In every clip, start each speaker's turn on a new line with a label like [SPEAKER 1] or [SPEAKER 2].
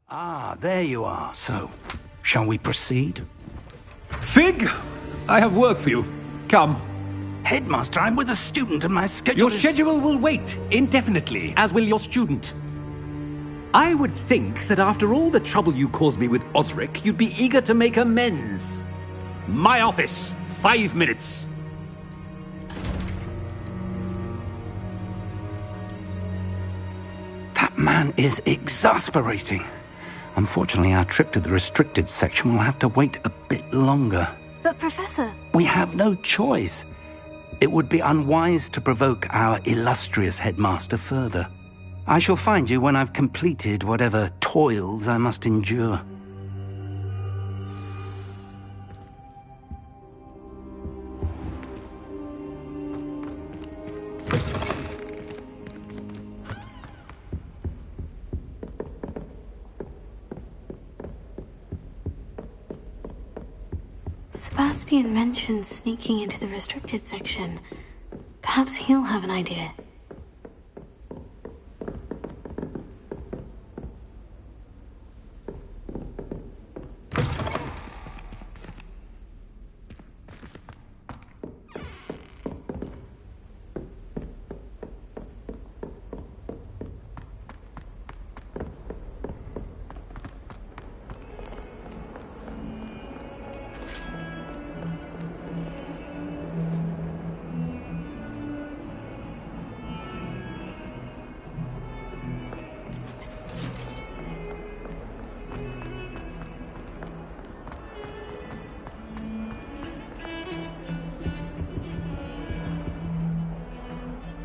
[SPEAKER 1] Ah, there you are. So, shall we proceed?
[SPEAKER 2] Fig! I have work for you. Come.
[SPEAKER 1] Headmaster, I'm with a student and my schedule
[SPEAKER 2] Your schedule will wait indefinitely, as will your student. I would think that after all the trouble you caused me with Osric, you'd be eager to make amends. My office. 5 minutes.
[SPEAKER 1] That man is exasperating. Unfortunately, our trip to the restricted section will have to wait a bit longer.
[SPEAKER 3] But Professor...
[SPEAKER 1] We have no choice. It would be unwise to provoke our illustrious headmaster further. I shall find you when I've completed whatever toils I must endure.
[SPEAKER 3] Sebastian mentioned sneaking into the restricted section. Perhaps he'll have an idea.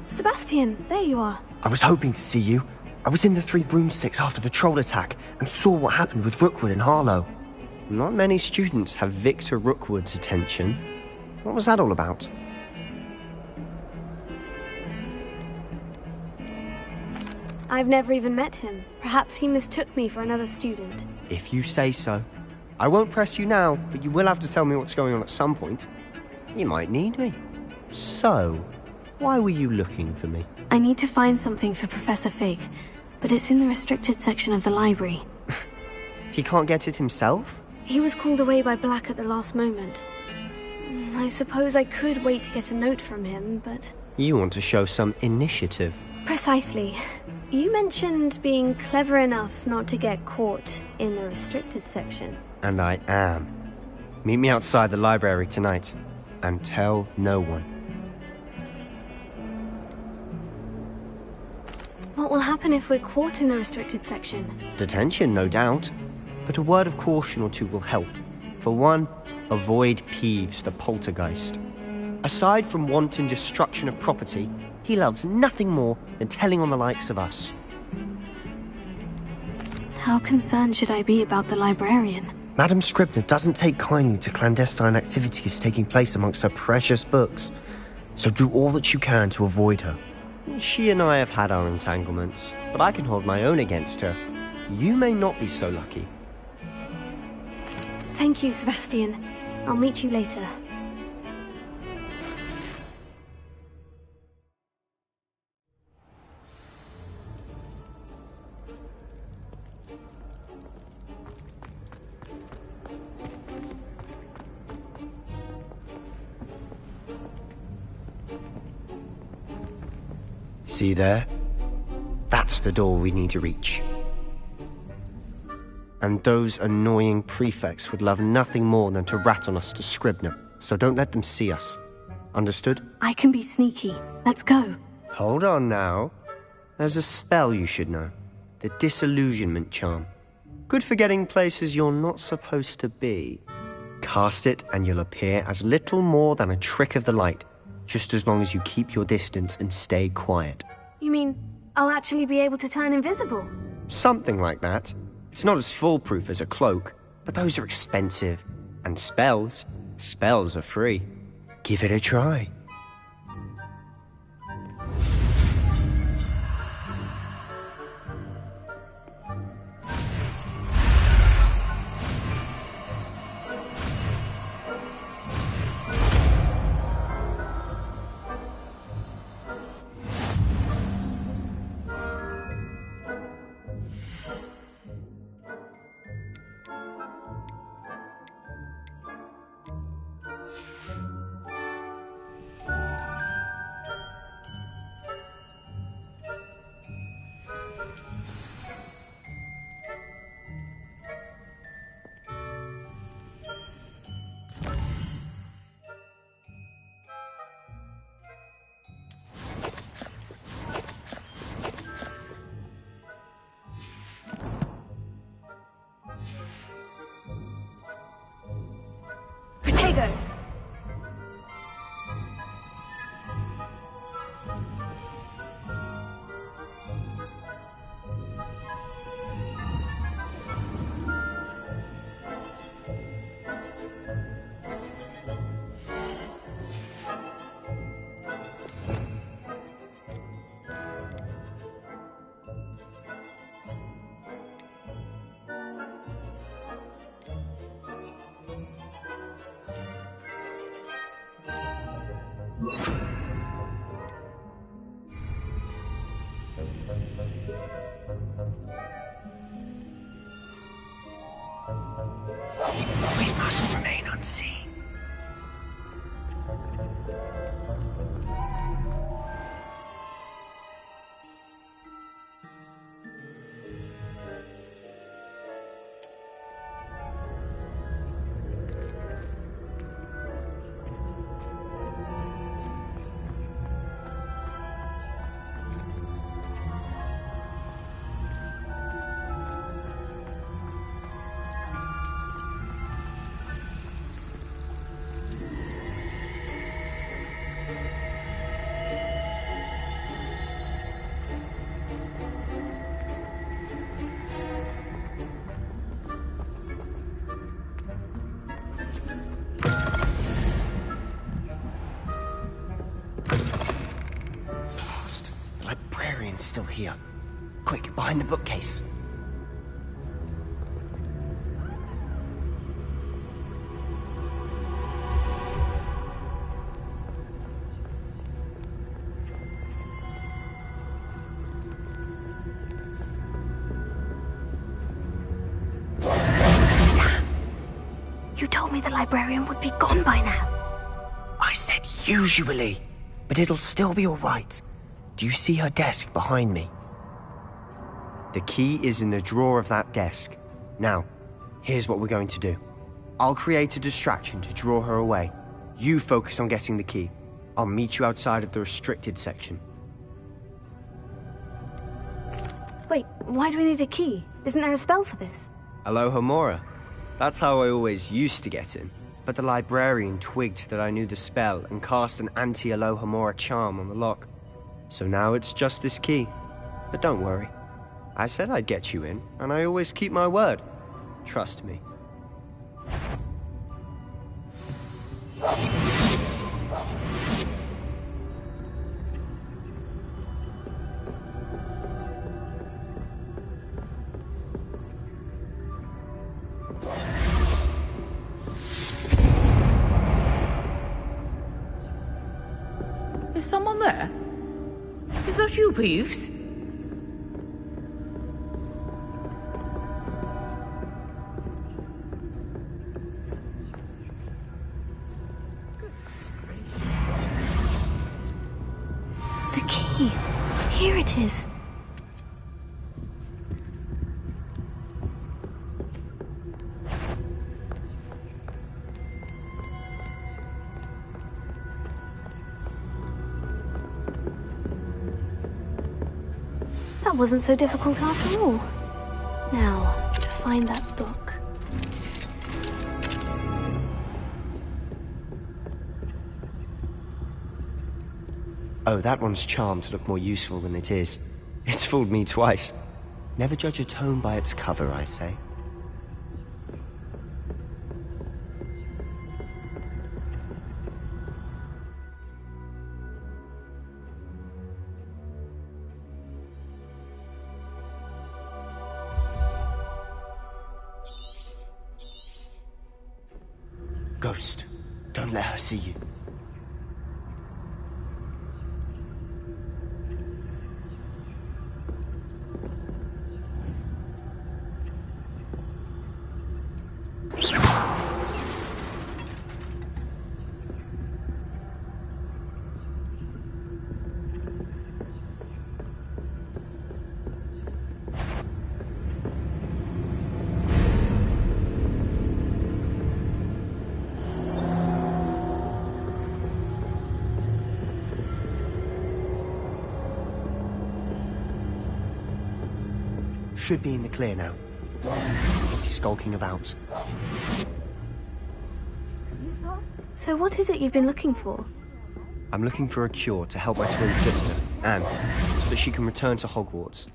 [SPEAKER 3] Sebastian, there you are.
[SPEAKER 4] I was hoping to see you. I was in the Three Broomsticks after the troll attack and saw what happened with Rookwood and Harlow.
[SPEAKER 5] Not many students have Victor Rookwood's attention. What was that all about?
[SPEAKER 3] I've never even met him. Perhaps he mistook me for another student.
[SPEAKER 5] If you say so. I won't press you now, but you will have to tell me what's going on at some point. You might need me. So, why were you looking for me?
[SPEAKER 3] I need to find something for Professor Fig, but it's in the restricted section of the library.
[SPEAKER 5] He can't get it himself?
[SPEAKER 3] He was called away by Black at the last moment. I suppose I could wait to get a note from him, but...
[SPEAKER 5] You want to show some initiative.
[SPEAKER 3] Precisely. You mentioned being clever enough not to get caught in the restricted section.
[SPEAKER 5] And I am. Meet me outside the library tonight, and tell no one.
[SPEAKER 3] What will happen if we're caught in the restricted section?
[SPEAKER 5] Detention, no doubt. But a word of caution or two will help. For one, avoid Peeves, the poltergeist. Aside from wanton destruction of property, he loves nothing more than telling on the likes of us.
[SPEAKER 3] How concerned should I be about the librarian?
[SPEAKER 4] Madame Scribner doesn't take kindly to clandestine activities taking place amongst her precious books, so do all that you can to avoid her.
[SPEAKER 5] She and I have had our entanglements, but I can hold my own against her. You may not be so lucky.
[SPEAKER 3] Thank you, Sebastian. I'll meet you later.
[SPEAKER 5] See there? That's the door we need to reach. And those annoying prefects would love nothing more than to rat on us to Scribner, so don't let them see us. Understood?
[SPEAKER 3] I can be sneaky. Let's go.
[SPEAKER 5] Hold on now. There's a spell you should know. The Disillusionment Charm. Good for getting places you're not supposed to be. Cast it and you'll appear as little more than a trick of the light, just as long as you keep your distance and stay quiet.
[SPEAKER 3] You mean I'll actually be able to turn invisible?
[SPEAKER 5] Something like that. It's not as foolproof as a cloak, but those are expensive. And spells are free.
[SPEAKER 4] Give it a try.
[SPEAKER 3] you go.
[SPEAKER 5] We must remain unseen.
[SPEAKER 4] Blast. The librarian's still here. Quick, behind the bookcase.
[SPEAKER 3] You told me the librarian would be gone by now.
[SPEAKER 4] I said usually, but it'll still be all right. Do you see her desk behind me?
[SPEAKER 5] The key is in the drawer of that desk. Now, here's what we're going to do. I'll create a distraction to draw her away. You focus on getting the key. I'll meet you outside of the restricted section.
[SPEAKER 3] Wait, why do we need a key? Isn't there a spell for this?
[SPEAKER 5] Aloha Mora. That's how I always used to get in. But the librarian twigged that I knew the spell and cast an anti-Aloha Mora charm on the lock. So now it's just this key. But don't worry. I said I'd get you in, and I always keep my word. Trust me.
[SPEAKER 6] Is someone there? Is that you, Peeves?
[SPEAKER 3] The key. Here it is. That wasn't so difficult after all. Now, to find that book.
[SPEAKER 5] Oh, that one's charmed to look more useful than it is. It's fooled me twice. Never judge a tome by its cover, I say.
[SPEAKER 4] Ghost, don't let her see you. Should be in the clear now. He'll be skulking about.
[SPEAKER 6] You thought
[SPEAKER 3] So what is it you've been looking for?
[SPEAKER 5] I'm looking for a cure to help my twin sister, Anne, so that she can return to Hogwarts.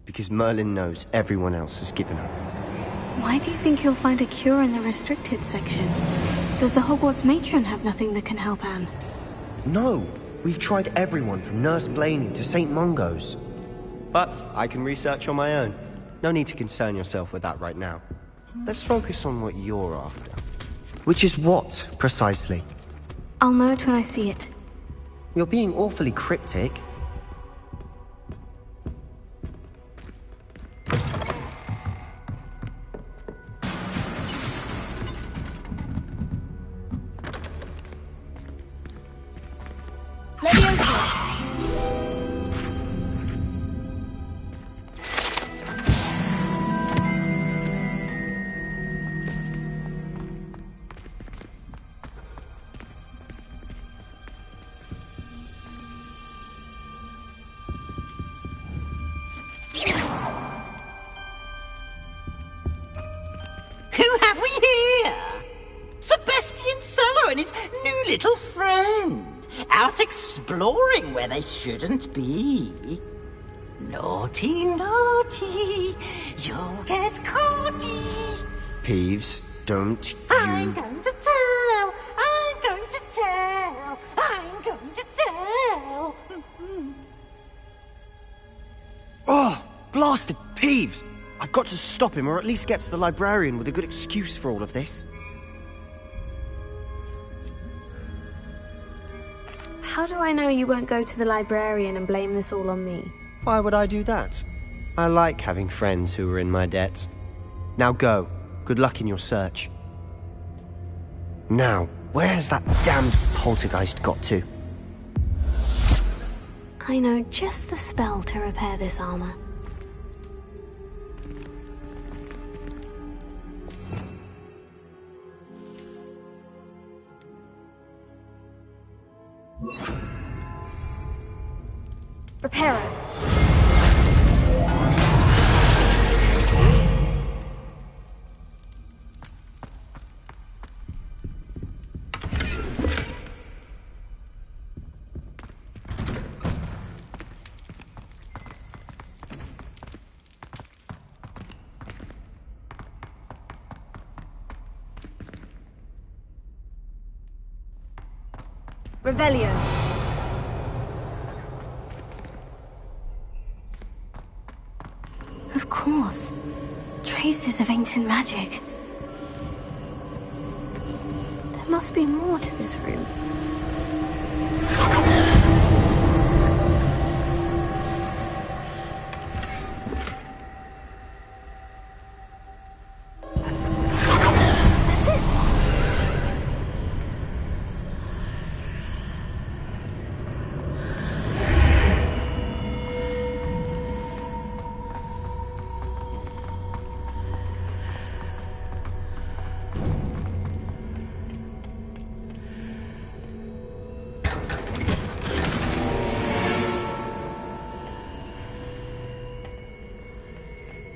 [SPEAKER 5] Because Merlin knows everyone else has given up.
[SPEAKER 3] Why do you think you'll find a cure in the restricted section? Does the Hogwarts matron have nothing that can help Anne?
[SPEAKER 4] No, we've tried everyone from Nurse Blaney to St. Mungo's.
[SPEAKER 5] But I can research on my own. No need to concern yourself with that right now. Let's focus on what you're after.
[SPEAKER 4] Which is what, precisely?
[SPEAKER 3] I'll know it when I see it.
[SPEAKER 4] You're being awfully cryptic.
[SPEAKER 7] Who have we here? Sebastian Cello and his new little friend, out exploring where they shouldn't be. Naughty, naughty, you'll get caughty.
[SPEAKER 5] Peeves, don't
[SPEAKER 7] I'm going to tell, I'm going to tell, I'm going to tell.
[SPEAKER 5] Oh, blasted Peeves! I've got to stop him, or at least get to the librarian with a good excuse for all of this.
[SPEAKER 3] How do I know you won't go to the librarian and blame this all on me?
[SPEAKER 5] Why would I do that? I like having friends who are in my debt. Now go. Good luck in your search.
[SPEAKER 4] Now, where has that damned poltergeist got to?
[SPEAKER 3] I know just the spell to repair this armor. Reparo. Revelio. Of course. Traces of ancient magic. There must be more to this room. That's it!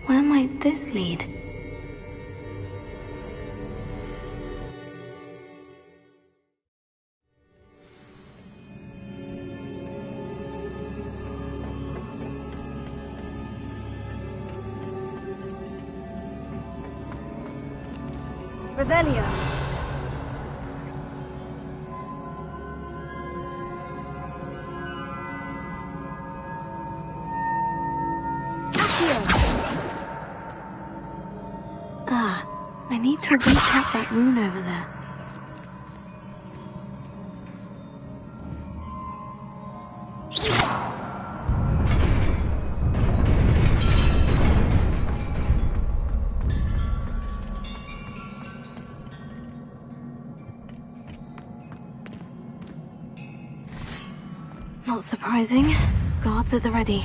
[SPEAKER 3] Where might this lead? Revelio. I need to recap that rune over there. Not surprising. Guards at the ready.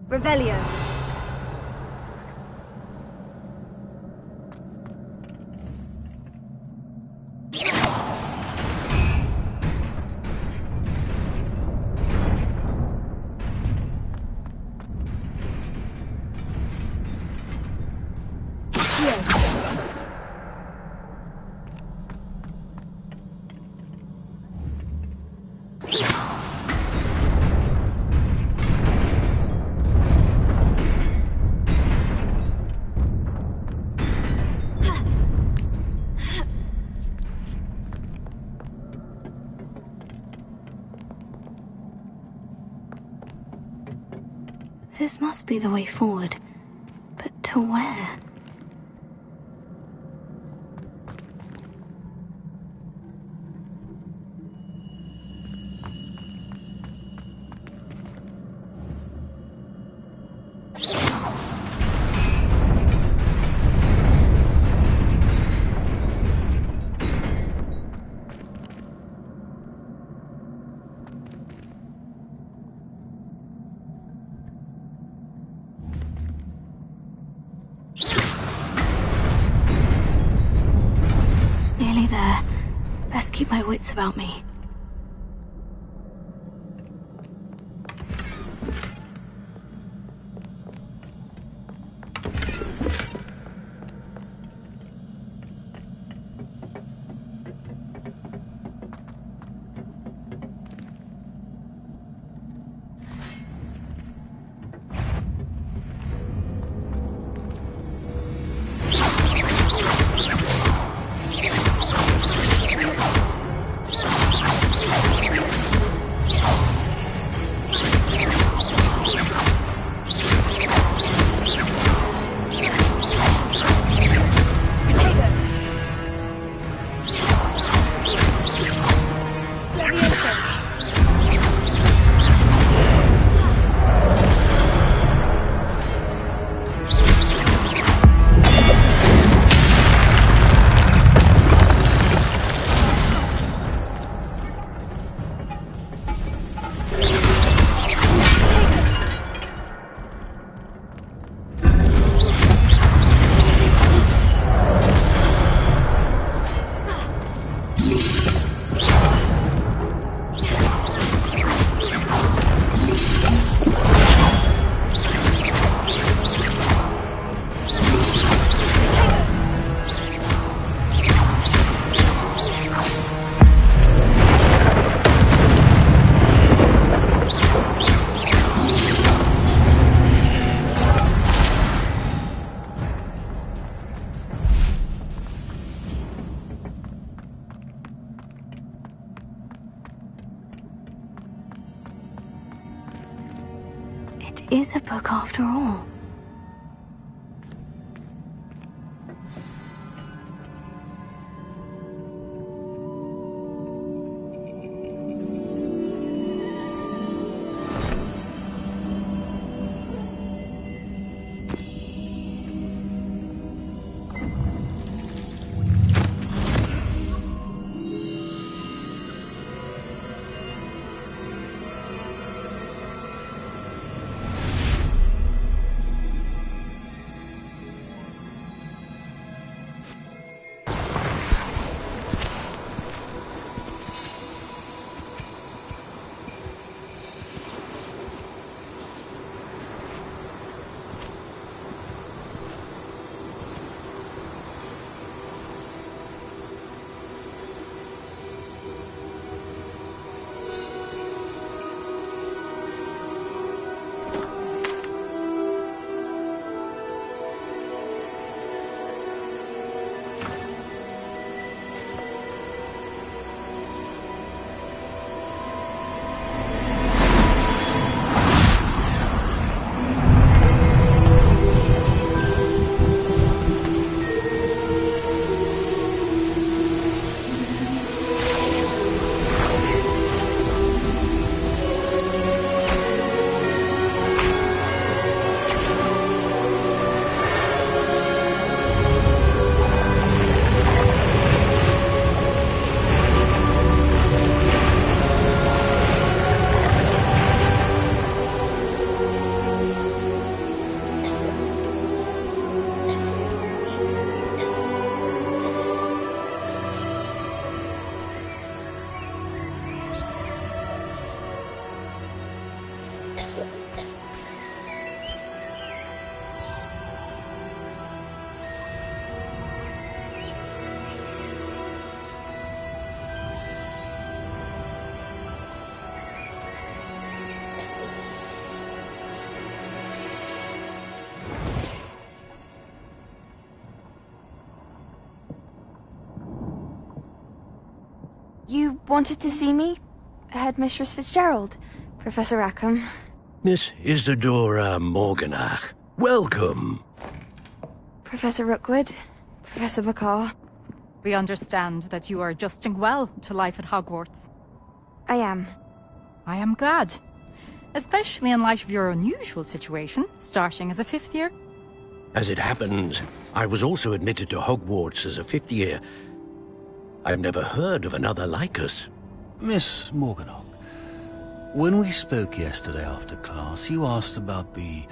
[SPEAKER 3] Revelio. This must be the way forward. But to where? Nearly there. Best keep my wits about me. It is a book after all.
[SPEAKER 8] You wanted to see me? Headmistress Fitzgerald? Professor Rackham?
[SPEAKER 9] Miss Isadora Morganach, welcome.
[SPEAKER 8] Professor Rookwood? Professor Bakar?
[SPEAKER 10] We understand that you are adjusting well to life at Hogwarts.
[SPEAKER 8] I am.
[SPEAKER 10] I am glad. Especially in light of your unusual situation, starting as a 5th year.
[SPEAKER 9] As it happens, I was also admitted to Hogwarts as a 5th year. I've never heard of another like us.
[SPEAKER 11] Miss Morganach, when we spoke yesterday after class, you asked about the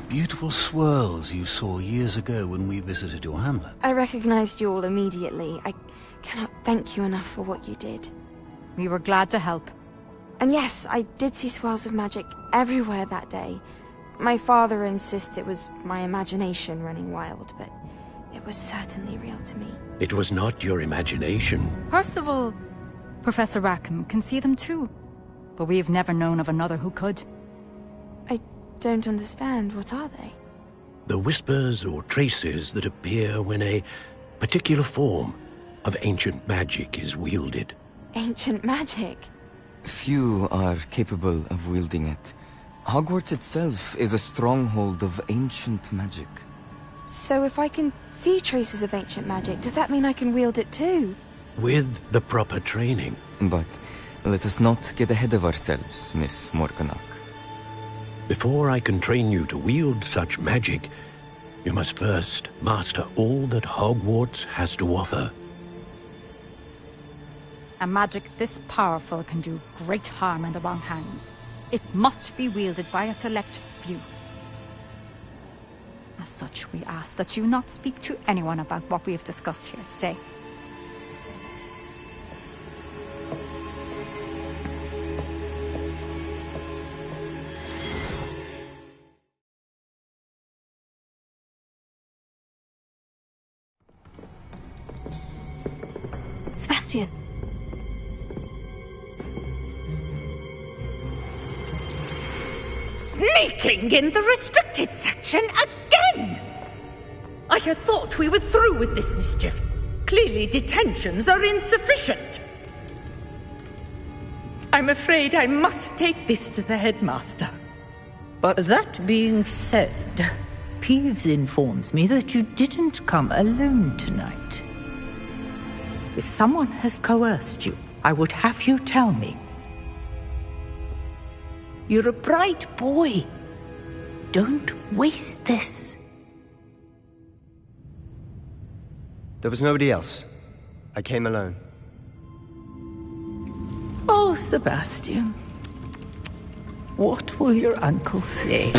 [SPEAKER 11] beautiful swirls you saw years ago when we visited your hamlet.
[SPEAKER 8] I recognized you all immediately. I cannot thank you enough for what you did.
[SPEAKER 10] We were glad to help.
[SPEAKER 8] And yes, I did see swirls of magic everywhere that day. My father insists it was my imagination running wild, but it was certainly real to me.
[SPEAKER 9] It was not your imagination.
[SPEAKER 10] Percival, Professor Rackham can see them too. But we've never known of another who could.
[SPEAKER 8] I don't understand. What are they?
[SPEAKER 9] The whispers or traces that appear when a particular form of ancient magic is wielded.
[SPEAKER 8] Ancient magic?
[SPEAKER 12] Few are capable of wielding it. Hogwarts itself is a stronghold of ancient magic.
[SPEAKER 8] So if I can see traces of ancient magic, does that mean I can wield it too?
[SPEAKER 9] With the proper training.
[SPEAKER 12] But let us not get ahead of ourselves, Miss Morganach.
[SPEAKER 9] Before I can train you to wield such magic, you must first master all that Hogwarts has to offer.
[SPEAKER 10] A magic this powerful can do great harm in the wrong hands. It must be wielded by a select few. As such, we ask that you not speak to anyone about what we have discussed here today.
[SPEAKER 3] Sebastian!
[SPEAKER 6] Sneaking in the restricted section again! I had thought we were through with this mischief. Clearly detentions are insufficient. I'm afraid I must take this to the headmaster.
[SPEAKER 5] But
[SPEAKER 6] That being said, Peeves informs me that you didn't come alone tonight. If someone has coerced you, I would have you tell me. You're a bright boy. Don't waste this.
[SPEAKER 5] there was nobody else. I came alone.
[SPEAKER 6] Oh, Sebastian. What will your uncle say?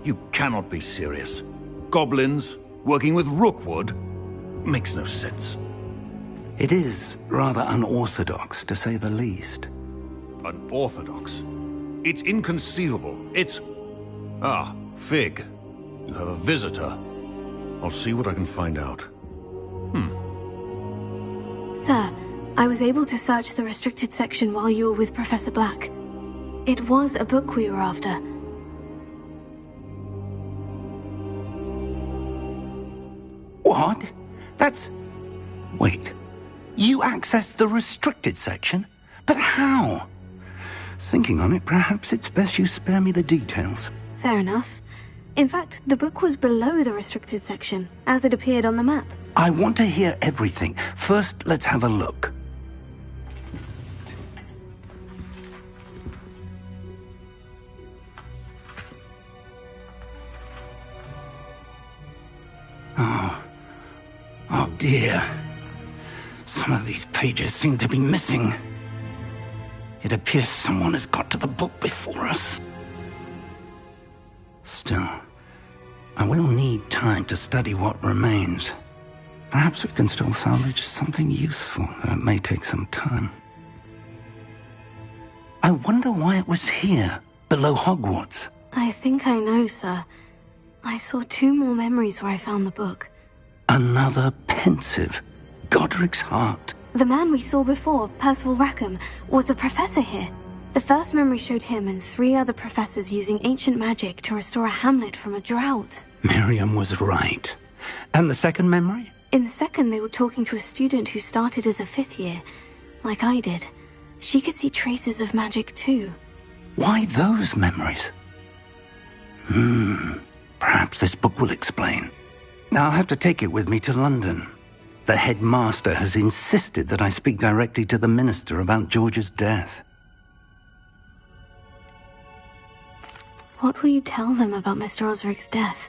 [SPEAKER 11] You cannot be serious. Goblins working with Rookwood? Makes no sense.
[SPEAKER 1] It is rather unorthodox, to say the least.
[SPEAKER 11] Unorthodox? It's inconceivable. It's... Ah, Fig. You have a visitor. I'll see what I can find out.
[SPEAKER 3] Sir, I was able to search the restricted section while you were with Professor Black. It was a book we were after.
[SPEAKER 1] What? That's... Wait. You accessed the restricted section? But how? Thinking on it, perhaps it's best you spare me the details.
[SPEAKER 3] Fair enough. In fact, the book was below the restricted section, as it appeared on the map.
[SPEAKER 1] I want to hear everything. First, let's have a look. Oh dear. Some of these pages seem to be missing. It appears someone has got to the book before us. Still, I will need time to study what remains. Perhaps we can still salvage something useful, though it may take some time. I wonder why it was here, below Hogwarts.
[SPEAKER 3] I think I know, sir. I saw 2 more memories where I found the book.
[SPEAKER 1] Another pensive. Godric's heart.
[SPEAKER 3] The man we saw before, Percival Rackham, was a professor here. The first memory showed him and 3 other professors using ancient magic to restore a hamlet from a drought.
[SPEAKER 1] Miriam was right. And the second memory?
[SPEAKER 3] In the second, they were talking to a student who started as a 5th year, like I did. She could see traces of magic too.
[SPEAKER 1] Why those memories? Perhaps this book will explain. I'll have to take it with me to London. The headmaster has insisted that I speak directly to the minister about George's death.
[SPEAKER 3] What will you tell them about Mr. Osric's death?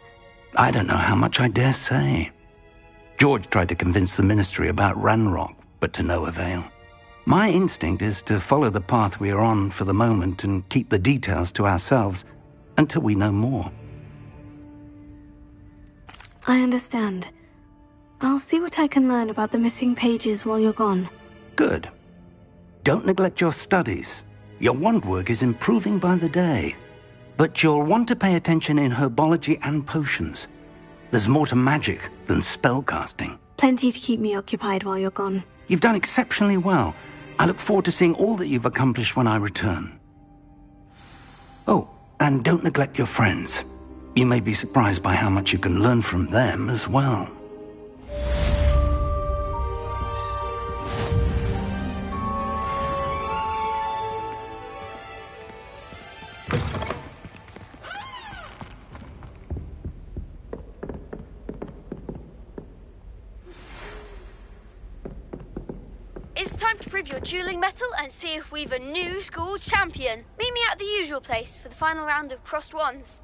[SPEAKER 1] I don't know how much I dare say. George tried to convince the ministry about Ranrock, but to no avail. My instinct is to follow the path we are on for the moment and keep the details to ourselves until we know more.
[SPEAKER 3] I understand. I'll see what I can learn about the missing pages while you're gone.
[SPEAKER 1] Good. Don't neglect your studies. Your wand work is improving by the day. But you'll want to pay attention in herbology and potions. There's more to magic than spellcasting.
[SPEAKER 3] Plenty to keep me occupied while you're gone.
[SPEAKER 1] You've done exceptionally well. I look forward to seeing all that you've accomplished when I return. Oh, and don't neglect your friends. You may be surprised by how much you can learn from them as well.
[SPEAKER 13] It's time to prove your dueling mettle and see if we've a new school champion. Meet me at the usual place for the final round of crossed wands.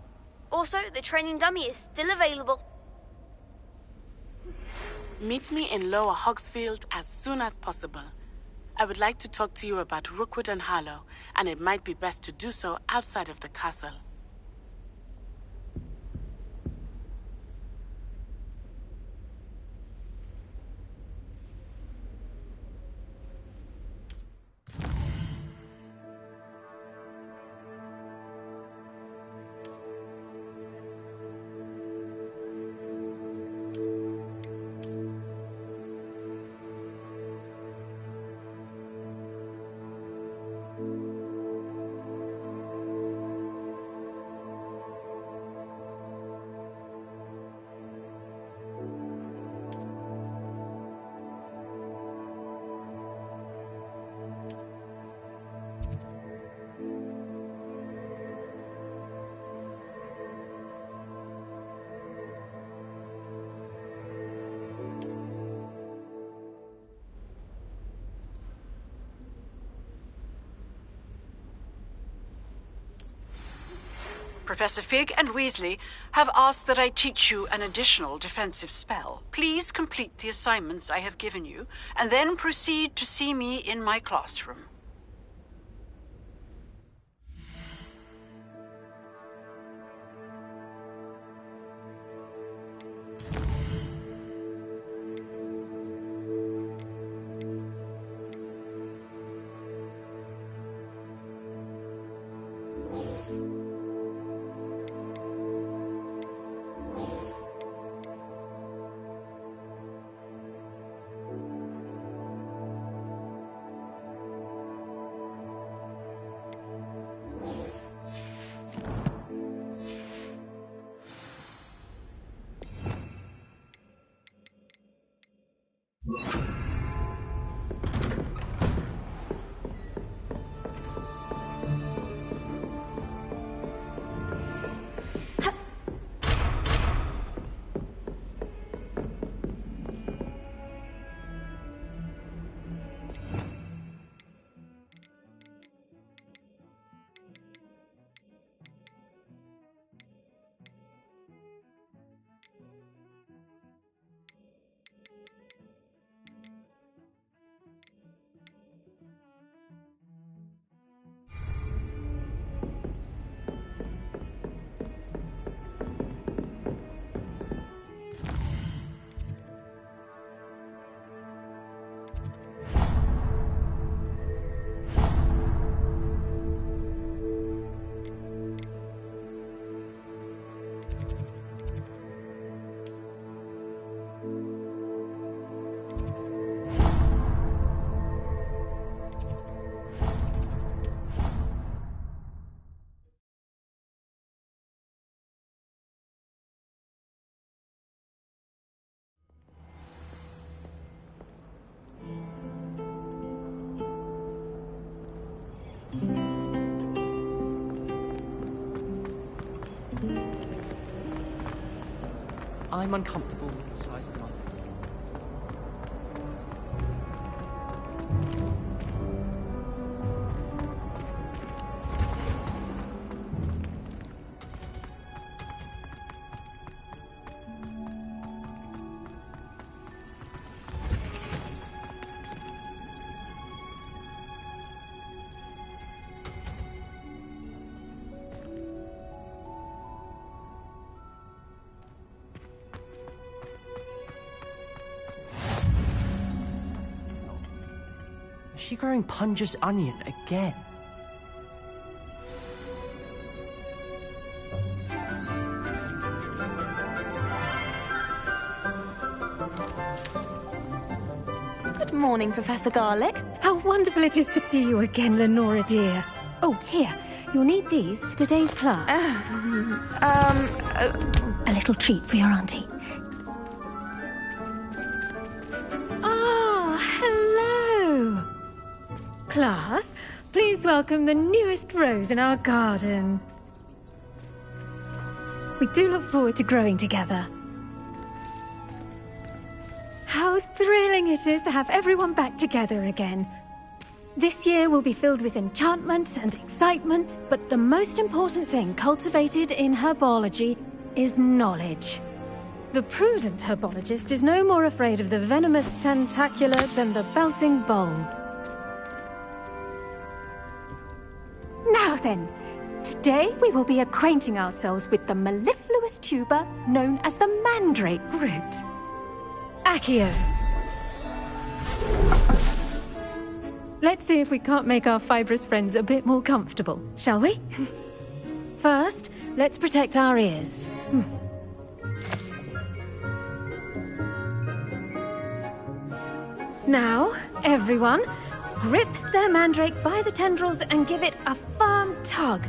[SPEAKER 13] Also, the training dummy is still available.
[SPEAKER 14] Meet me in Lower Hogsfield as soon as possible. I would like to talk to you about Rookwood and Harlow, and it might be best to do so outside of the castle.
[SPEAKER 15] Professor Fig and Weasley have asked that I teach you an additional defensive spell. Please complete the assignments I have given you, and then proceed to see me in my classroom.
[SPEAKER 16] I'm uncomfortable with the size of my legs. Is she growing Punja's onion again?
[SPEAKER 17] Good morning, Professor Garlic.
[SPEAKER 18] How wonderful it is to see you again, Lenora dear. Oh, here. You'll need these for today's class. A little treat for your auntie. Ah, hello. Class, please welcome the newest rose in our garden. We do look forward to growing together. How thrilling it is to have everyone back together again. This year will be filled with enchantment and excitement, but the most important thing cultivated in herbology is knowledge. The prudent herbologist is no more afraid of the venomous tentacula than the bouncing bulb. Now then, today we will be acquainting ourselves with the mellifluous tuber known as the mandrake root. Accio. Let's see if we can't make our fibrous friends a bit more comfortable, shall we? First, let's protect our ears. Now, everyone, grip their mandrake by the tendrils and give it a firm tug.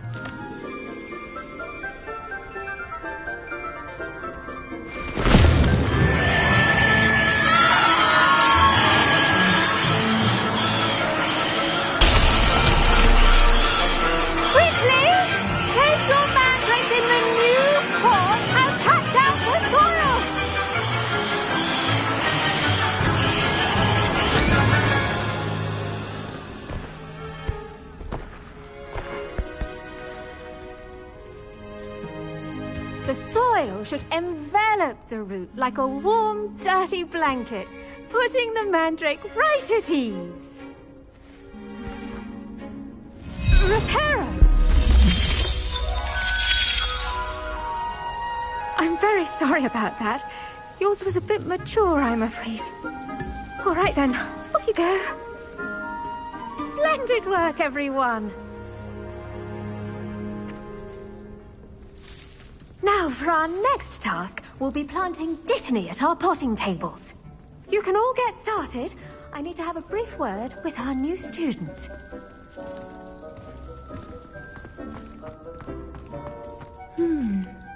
[SPEAKER 18] The soil should envelop the root like a warm, dirty blanket, putting the mandrake right at ease. Reparo! I'm very sorry about that. Yours was a bit mature, I'm afraid. All right then, off you go. Splendid work, everyone. Now, for our next task, we'll be planting Dittany at our potting tables. You can all get started. I need to have a brief word with our new student.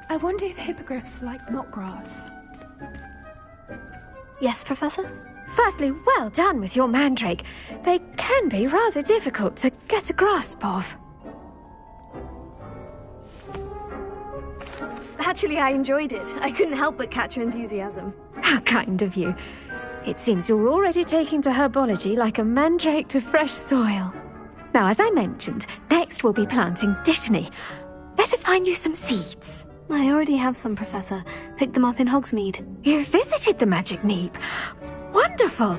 [SPEAKER 19] I wonder if hippogriffs like knotgrass.
[SPEAKER 3] Yes, Professor?
[SPEAKER 18] Firstly, well done with your mandrake. They can be rather difficult to get a grasp of.
[SPEAKER 3] Actually, I enjoyed it. I couldn't help but catch your enthusiasm.
[SPEAKER 18] How kind of you. It seems you're already taking to herbology like a mandrake to fresh soil. Now, as I mentioned, next we'll be planting Dittany. Let us find you some seeds.
[SPEAKER 3] I already have some, Professor. Picked them up in Hogsmeade.
[SPEAKER 18] You visited the Magic Neep. Wonderful!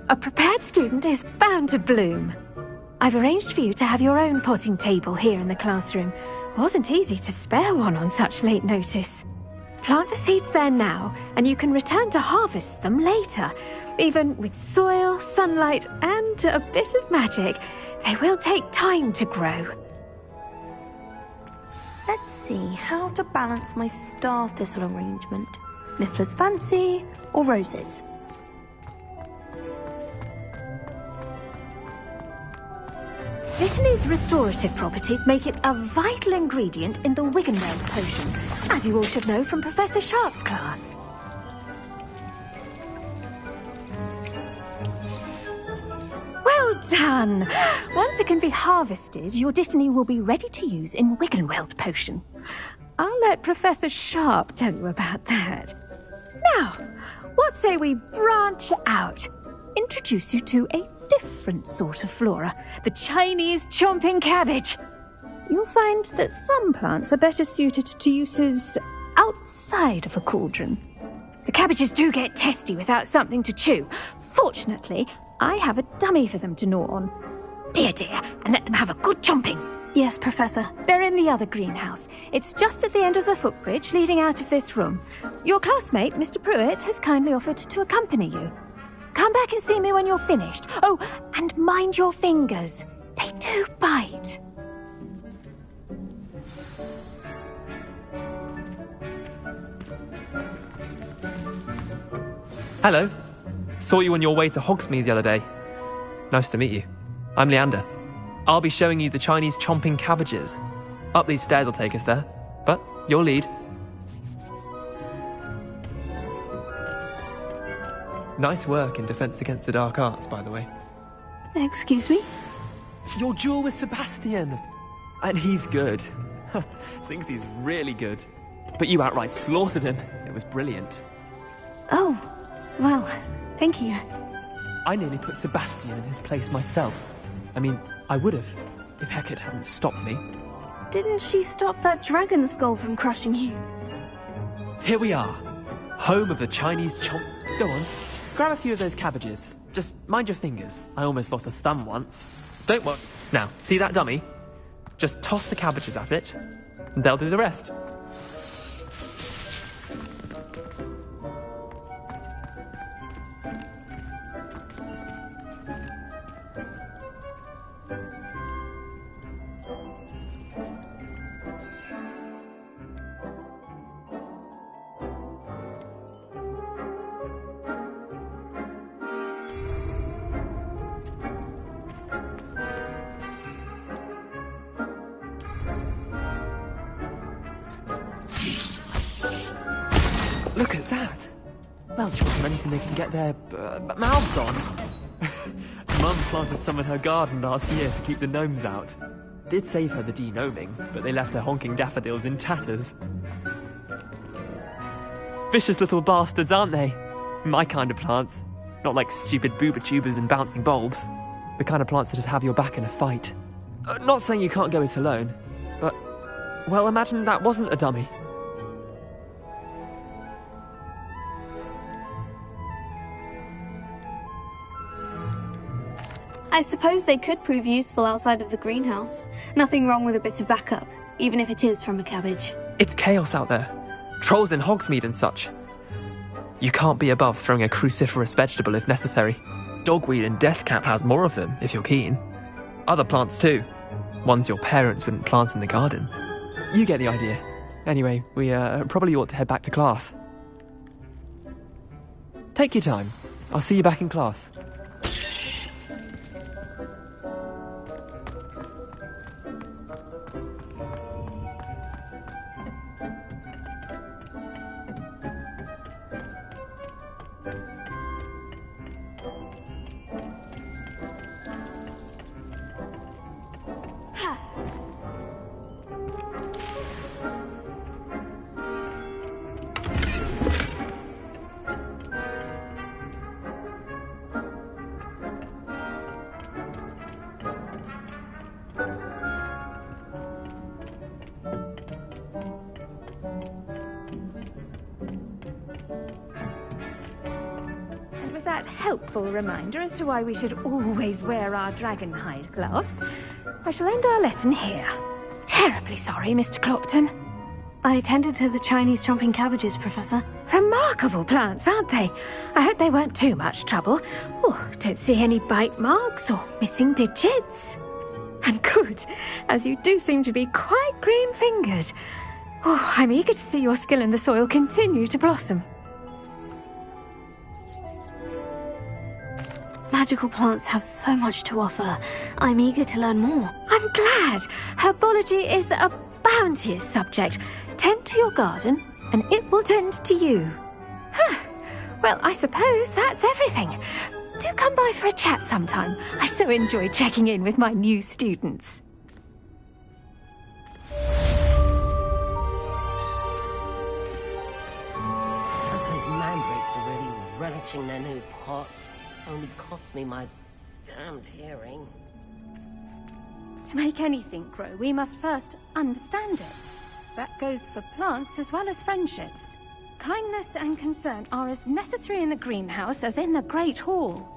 [SPEAKER 18] A prepared student is bound to bloom. I've arranged for you to have your own potting table here in the classroom. Wasn't easy to spare one on such late notice. Plant the seeds there now, and you can return to harvest them later. Even with soil, sunlight, and a bit of magic, they will take time to grow.
[SPEAKER 8] Let's see how to balance my star thistle arrangement. Niffler's Fancy or roses?
[SPEAKER 18] Dittany's restorative properties make it a vital ingredient in the Wiggenweld potion, as you all should know from Professor Sharp's class. Well done! Once it can be harvested, your Dittany will be ready to use in Wiggenweld potion. I'll let Professor Sharp tell you about that. Now, what say we branch out? Introduce you to a different sort of flora, the Chinese chomping cabbage. You'll find that some plants are better suited to uses outside of a cauldron. The cabbages do get testy without something to chew. Fortunately, I have a dummy for them to gnaw on. Be a dear and let them have a good chomping.
[SPEAKER 3] Yes, Professor.
[SPEAKER 18] They're in the other greenhouse. It's just at the end of the footbridge leading out of this room. Your classmate, Mr. Pruitt, has kindly offered to accompany you. Come back and see me when you're finished. Oh, and mind your fingers. They do bite.
[SPEAKER 16] Hello. Saw you on your way to Hogsmeade the other day. Nice to meet you. I'm Leander. I'll be showing you the Chinese chomping cabbages. Up these stairs will take us there, but you'll lead. Nice work in Defense Against the Dark Arts, by the way.
[SPEAKER 3] Excuse me?
[SPEAKER 16] Your duel with Sebastian! And he's good. Thinks he's really good. But you outright slaughtered him. It was brilliant.
[SPEAKER 3] Oh, well, thank you.
[SPEAKER 16] I nearly put Sebastian in his place myself. I mean, I would have, if Hecate hadn't stopped me.
[SPEAKER 3] Didn't she stop that dragon skull from crushing you?
[SPEAKER 16] Here we are. Home of the Chinese chomp... Go on. Grab a few of those cabbages. Just mind your fingers. I almost lost a thumb once. Don't worry. Now, see that dummy? Just toss the cabbages at it, and they'll do the rest. Look at that! They'll chew on anything they can get their mouths on. Mum planted some in her garden last year to keep the gnomes out. Did save her the de-gnoming, but they left her honking daffodils in tatters. Vicious little bastards, aren't they? My kind of plants. Not like stupid booba tubers and bouncing bulbs. The kind of plants that'd have your back in a fight. Not saying you can't go it alone, but... well, imagine that wasn't a dummy.
[SPEAKER 3] I suppose they could prove useful outside of the greenhouse. Nothing wrong with a bit of backup, even if it is from a cabbage.
[SPEAKER 16] It's chaos out there. Trolls in Hogsmeade and such. You can't be above throwing a cruciferous vegetable if necessary. Dogweed and deathcap has more of them, if you're keen. Other plants too. Ones your parents wouldn't plant in the garden. You get the idea. Anyway, we probably ought to head back to class. Take your time. I'll see you back in class.
[SPEAKER 18] That helpful reminder as to why we should always wear our dragon hide gloves, I shall end our lesson here. Terribly sorry, Mr. Clopton.
[SPEAKER 3] I attended to the Chinese chomping cabbages, Professor.
[SPEAKER 18] Remarkable plants, aren't they? I hope they weren't too much trouble. Oh, don't see any bite marks or missing digits. And good, as you do seem to be quite green-fingered. Oh, I'm eager to see your skill in the soil continue to blossom.
[SPEAKER 3] Magical plants have so much to offer. I'm eager to learn more.
[SPEAKER 18] I'm glad. Herbology is a bounteous subject. Tend to your garden, and it will tend to you. Well, I suppose that's everything. Do come by for a chat sometime. I so enjoy checking in with my new students.
[SPEAKER 20] Those mandrakes are really relishing their new pots. Only cost me my damned hearing.
[SPEAKER 18] To make anything grow, we must first understand it. That goes for plants as well as friendships. Kindness and concern are as necessary in the greenhouse as in the Great Hall.